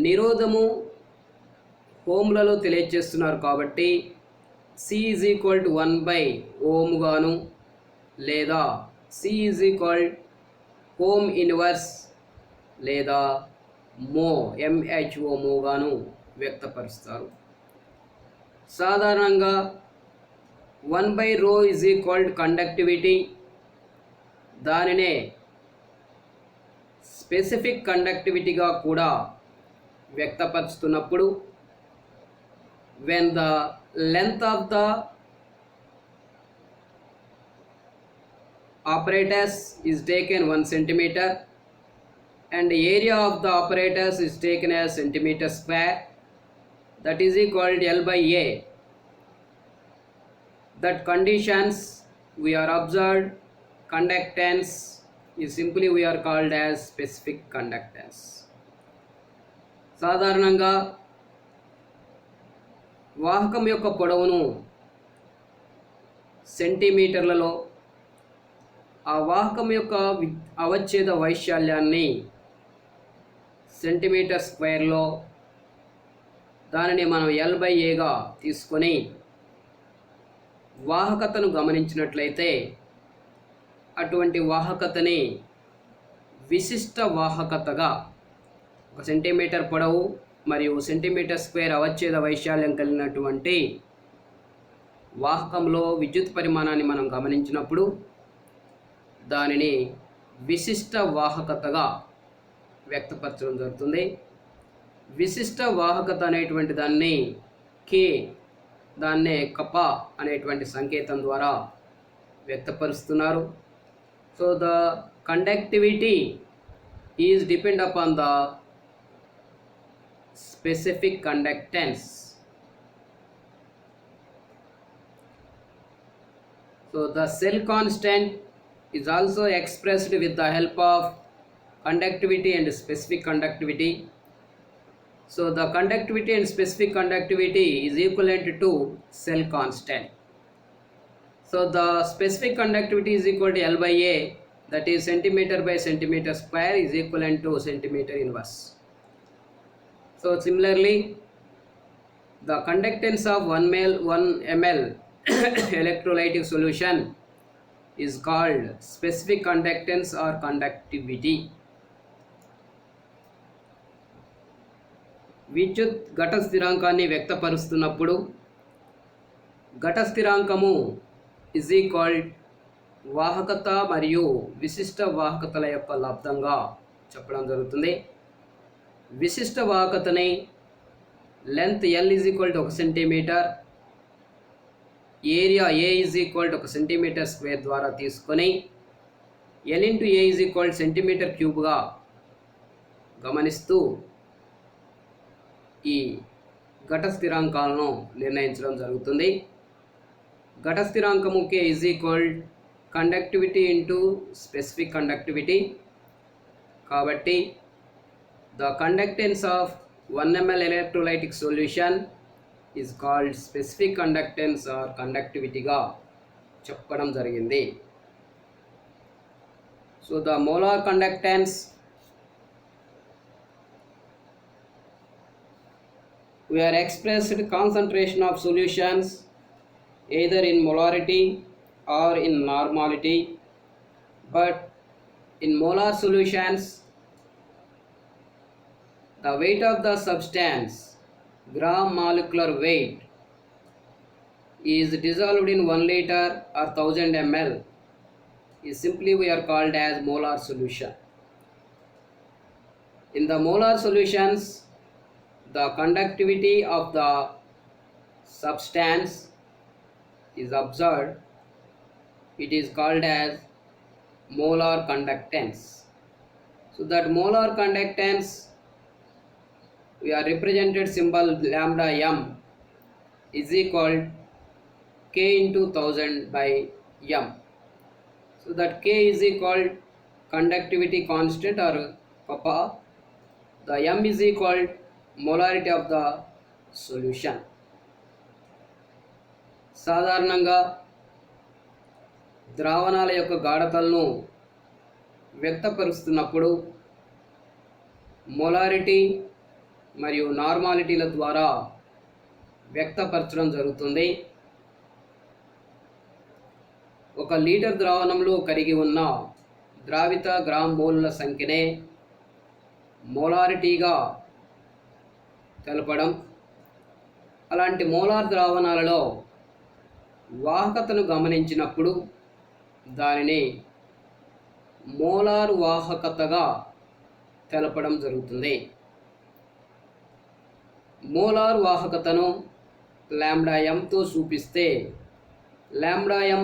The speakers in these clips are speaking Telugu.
నిరోధము ఓంలలో తెలియజేస్తున్నారు కాబట్టి C ఈజ్ ఈక్వల్ టు 1/ఓమ్ గాను లేదా C is equal ohm inverse లేదా MHO గాను వ్యక్తపరుస్తారు. సాధారణంగా 1/ρ ఈజ్ ఈక్వల్ టు కండక్టివిటీ, దానినే స్పెసిఫిక్ కండక్టివిటీగా కూడా వ్యక్తపరుస్తున్నప్పుడు when the length of the apparatus is taken 1 centimeter and area of the apparatus is taken as centimeter square, that is equal to L/A. That conditions we are observed conductance is simply we are called as specific conductance. సాధారణంగా వాహకం యొక్క పొడవును సెంటీమీటర్లలో, ఆ వాహకం యొక్క అవచ్ఛేద వైశాల్యాన్ని సెంటీమీటర్ స్క్వేర్లో, దానిని మనం L/Aగా తీసుకొని వాహకతను గమనించినట్లయితే అటువంటి వాహకతని విశిష్ట వాహకతగా, 1 సెంటీమీటర్ పొడవు మరియు సెంటీమీటర్ స్క్వేర్ అవచ్ఛేద వైశాల్యం కలిగినటువంటి వాహకంలో విద్యుత్ పరిమాణాన్ని మనం గమనించినప్పుడు దానిని విశిష్ట వాహకతగా వ్యక్తపరచడం జరుగుతుంది. విశిష్ట వాహకత అనేటువంటి దాన్ని దాన్నే కపా అనేటువంటి సంకేతం ద్వారా వ్యక్తపరుస్తున్నారు. So the conductivity is depend upon the specific conductance. So the cell constant is also expressed with the help of conductivity and specific conductivity. So the conductivity and specific conductivity is equivalent to cell constant. So the specific conductivity is equal to L/A, that is centimeter by centimeter square is equivalent to centimeter inverse. So similarly, the conductance of 1 ml electrolytic solution is called specific conductance or conductivity. విద్యుత్ ఘట స్థిరాంకాన్ని వ్యక్తపరుస్తున్నప్పుడు ఘట స్థిరాంకము ఇజ్ ఈక్వల్ వాహకత మరియు విశిష్ట వాహకతల యొక్క లబ్ధంగా చెప్పడం జరుగుతుంది. విశిష్ట వాహకతని length L is equal to 1 centimetre, area A is equal to 1 centimetre square ద్వారా తీసుకొని L into A is equal centimetre క్యూబ్గా గమనిస్తూ ఈ ఘట స్థిరాంకాలను నిర్ణయించడం జరుగుతుంది. ఘట స్థిరాంకము K is equal conductivity into specific conductivity. కాబట్టి the conductance of 1 ml electrolytic solution is called specific conductance or conductivity గా చెప్పడం జరిగింది. So the molar conductance we are expressed concentration of solutions either in molarity or in normality, but in molar solutions the weight of the substance, gram molecular weight, is dissolved in 1 liter or 1000 ml is simply we are called as molar solution. In the molar solutions, the conductivity of the substance is observed. It is called as molar conductance. So that molar conductance we are represented symbol lambda m is equal K into 1000 by m. So that K is equal conductivity constant or kappa. The m is equal molarity of the solution. సాధారణంగా ద్రావణాల యొక్క గాఢతలను వ్యక్తపరుస్తున్నప్పుడు మొలారిటీ మరియు నార్మాలిటీల ద్వారా వ్యక్తపరచడం జరుగుతుంది. 1 లీటర్ ద్రావణంలో కరిగి ఉన్న ద్రావిత గ్రామ్ మోల్ల సంఖ్యనే మోలారిటీగా తెలపడం. అలాంటి మోలార్ ద్రావణాలలో వాహకతను గమనించినప్పుడు దానిని మోలార్ వాహకతగా తెలపడం జరుగుతుంది. మోలార్ వాహకతను λm తో చూపిస్తే λm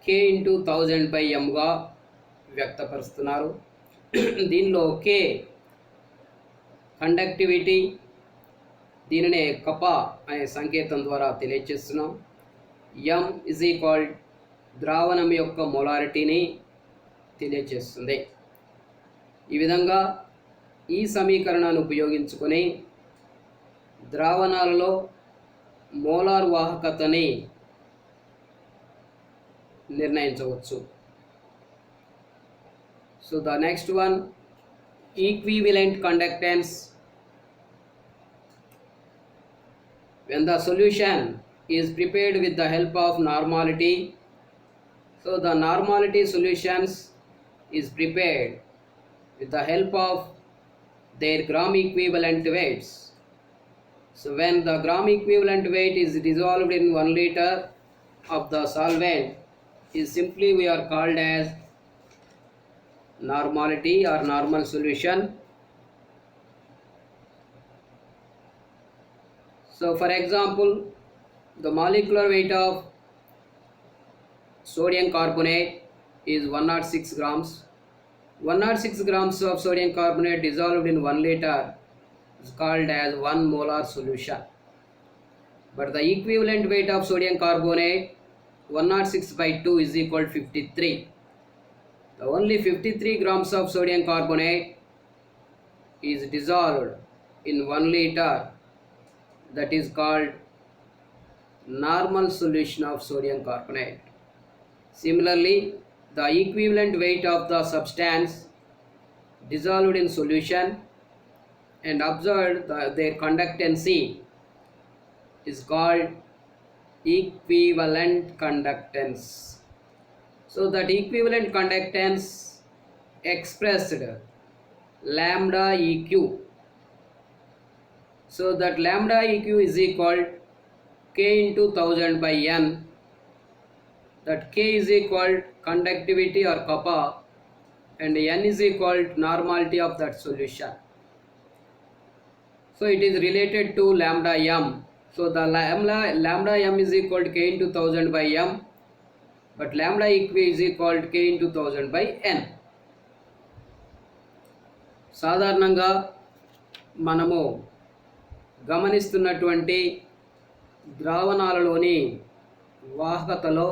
K × 1000/mగా వ్యక్తపరుస్తున్నారు. దీనిలో K కండక్టివిటీ, దీనినే కపా అనే సంకేతం ద్వారా తెలియజేస్తున్నాం. m ద్రావణం యొక్క మొలారిటీని తెలియజేస్తుంది. ఈ విధంగా ఈ సమీకరణాన్ని ఉపయోగించుకొని ద్రావణాలలో మోలార్ వాహకతని నిర్ణయించవచ్చు. So the next one, equivalent conductance. When the solution is prepared with the help of normality, so the normality solutions is prepared with the help of their gram equivalent weights. So when the gram equivalent weight is dissolved in 1 liter of the solvent, is simply we are called as normality or normal solution. So for example, the molecular weight of sodium carbonate is 106 grams. 106 grams of sodium carbonate dissolved in 1 liter is called as 1 molar solution. But the equivalent weight of sodium carbonate 106/2 is equal to 53. The only 53 grams of sodium carbonate is dissolved in 1 liter. That is called normal solution of sodium carbonate. Similarly, the equivalent weight of the substance dissolved in solution and observed their conductancy is called equivalent conductance. So that equivalent conductance expressed lambda eq. So that lambda eq is equal K × 1000/n. That K is equal conductivity or kappa and n is equal to normality of that solution. So it is related to lambda m. So the lambda m is equal to K × 1000/m, but lambda eq is equal to K × 1000/n. సాధారణంగా మనము గమనిస్తున్నటువంటి ద్రావణాలలోని వాహకతలో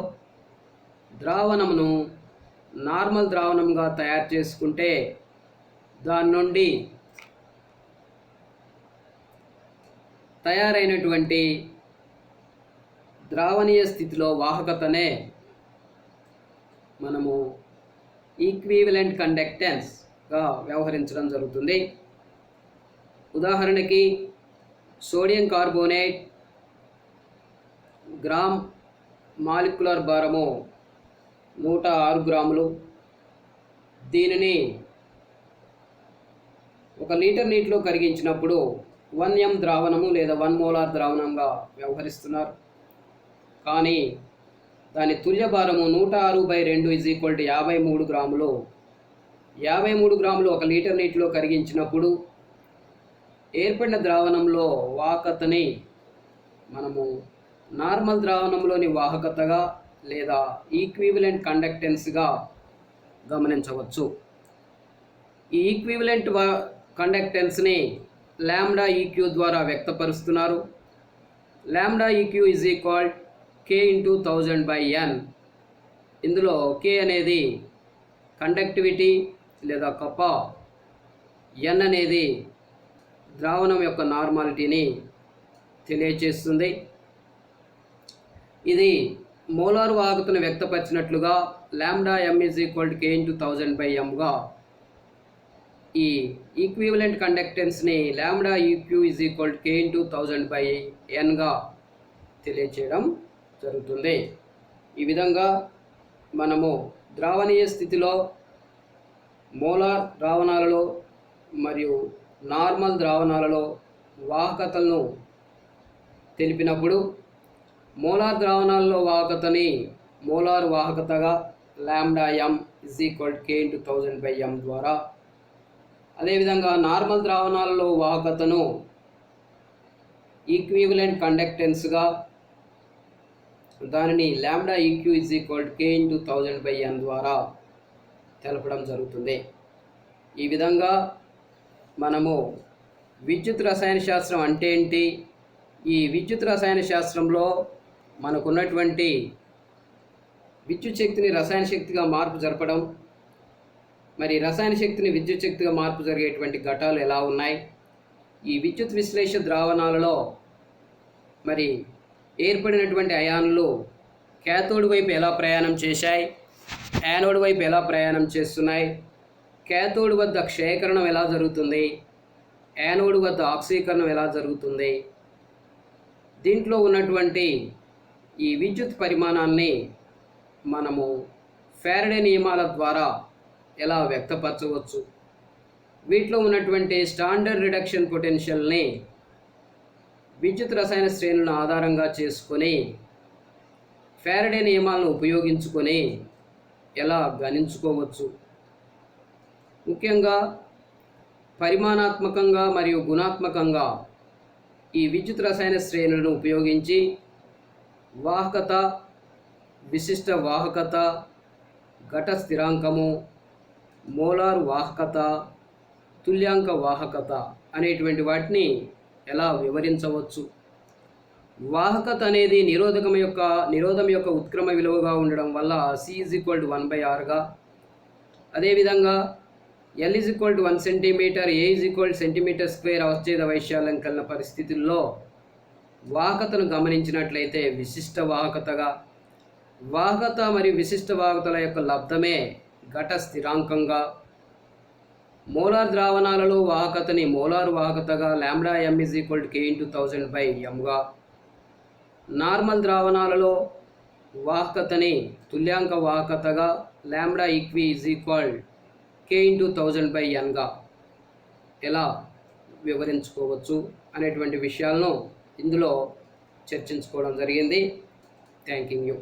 ద్రావణమును నార్మల్ ద్రావణంగా తయారు చేసుకుంటే దాని నుండి తయారైనటువంటి ద్రావణీయ స్థితిలో వాహకతనే మనము ఈక్వివలెంట్ కండక్టెన్స్గా వ్యవహరించడం జరుగుతుంది. ఉదాహరణకి సోడియం కార్బోనేట్ గ్రామ్ మాలిక్యులర్ భారము 106 గ్రాములు. దీనిని 1 లీటర్ నీటిలో కరిగించినప్పుడు 1 m ద్రావణము లేదా 1 మోలార్ ద్రావణంగా వ్యవహరిస్తున్నారు. కానీ దాని తుల్య భారము 106/2 is equal to 53 గ్రాములు. 53 గ్రాములు 1 లీటర్ నీటిలో కరిగించినప్పుడు ఏర్పడిన ద్రావణంలో వాహకతని మనము నార్మల్ ద్రావణంలోని వాహకతగా లేదా ఈక్వివలెంట్ కండక్టెన్స్గా గమనించవచ్చు. ఈ ఈక్వివలెంట్ కండక్టెన్స్ని లాంబ్డా ఈక్యూ ద్వారా వ్యక్తపరుస్తున్నారు. Lambda EQ is equal K × 1000/n. ఇందులో K అనేది కండక్టివిటీ లేదా కపా, n అనేది ద్రావణం యొక్క నార్మాలిటీని తెలియజేస్తుంది. ఇది మోలార్ వాహకతను వ్యక్తపరిచినట్లుగా λm is equal to K × 1000/mగా ఈ ఈక్వివలెంట్ కండక్టెన్స్ని lambda EQ is equal K into 1000/n తెలియచేయడం జరుగుతుంది. ఈ విధంగా మనము ద్రావణీయ స్థితిలో మోలార్ ద్రావణాలలో మరియు నార్మల్ ద్రావణాలలో వాహకతలను తెలిపినప్పుడు మోలార్ ద్రావణాలలో వాహకతని మోలార్ వాహకతగా lambda m is equal K into 1000/m ద్వారా, అదేవిధంగా నార్మల్ ద్రావణాలలో వాహకతను ఈక్వివలెంట్ కండక్టెన్స్గా దానిని lambda EQ is equal K into 1000/n ద్వారా తెలపడం జరుగుతుంది. ఈ విధంగా మనము విద్యుత్ రసాయన శాస్త్రం అంటే ఏంటి, ఈ విద్యుత్ రసాయన శాస్త్రంలో మనకున్నటువంటి విద్యుత్ శక్తిని రసాయన శక్తిగా మార్పు జరపడం, మరి రసాయన శక్తిని విద్యుత్ శక్తిగా మార్పు జరిగేటువంటి ఘటాలు ఎలా ఉన్నాయి, ఈ విద్యుత్ విశ్లేష ద్రావణాలలో మరి ఏర్పడినటువంటి అయాన్లు క్యాథోడ్ వైపు ఎలా ప్రయాణం చేశాయి, యానోడ్ వైపు ఎలా ప్రయాణం చేస్తున్నాయి, క్యాథోడ్ వద్ద క్షయకరణం ఎలా జరుగుతుంది, యానోడ్ వద్ద ఆక్సీకరణం ఎలా జరుగుతుంది, దీంట్లో ఉన్నటువంటి ఈ విద్యుత్ పరిమాణాన్ని మనము ఫారడే నియమాల ద్వారా ఎలా వ్యక్తపరచవచ్చు, వీటిలో ఉన్నటువంటి స్టాండర్డ్ రిడక్షన్ పొటెన్షియల్ని విద్యుత్ రసాయన శ్రేణులను ఆధారంగా చేసుకొని ఫారడే నియమాలను ఉపయోగించుకొని ఎలా గణించుకోవచ్చు. ముఖ్యంగా పరిమాణాత్మకంగా మరియు గుణాత్మకంగా ఈ విద్యుత్ రసాయన శ్రేణులను ఉపయోగించి వాహకత, విశిష్ట వాహకత, ఘట స్థిరాంకము, మోలార్ వాహకత, తుల్యాంక వాహకత అనేటువంటి వాటిని ఎలా వివరించవచ్చు. వాహకత అనేది నిరోధం యొక్క ఉత్క్రమ విలువగా ఉండడం వల్ల C is equal to 1/r, అదేవిధంగా L is equal to 1 centimetre, A is equal cm² అవచ్ఛేద వైశాల్యం కలిగిన పరిస్థితుల్లో వాహకతను గమనించినట్లయితే విశిష్ట వాహకతగా, వాహకత మరియు విశిష్ట వాహకతల యొక్క లబ్ధమే ఘట స్థిరాంకంగా, మోలార్ ద్రావణాలలో వాహకతని మోలార్ వాహకతగా lambda m is equal to K into 1000/mగా, నార్మల్ ద్రావణాలలో వాహకతని తుల్యాంక వాహకతగా lambda EQ is equal K into 1000/nగా ఎలా వివరించుకోవచ్చు అనేటువంటి విషయాలను ఇందులో చర్చించుకోవడం జరిగింది. Thank you.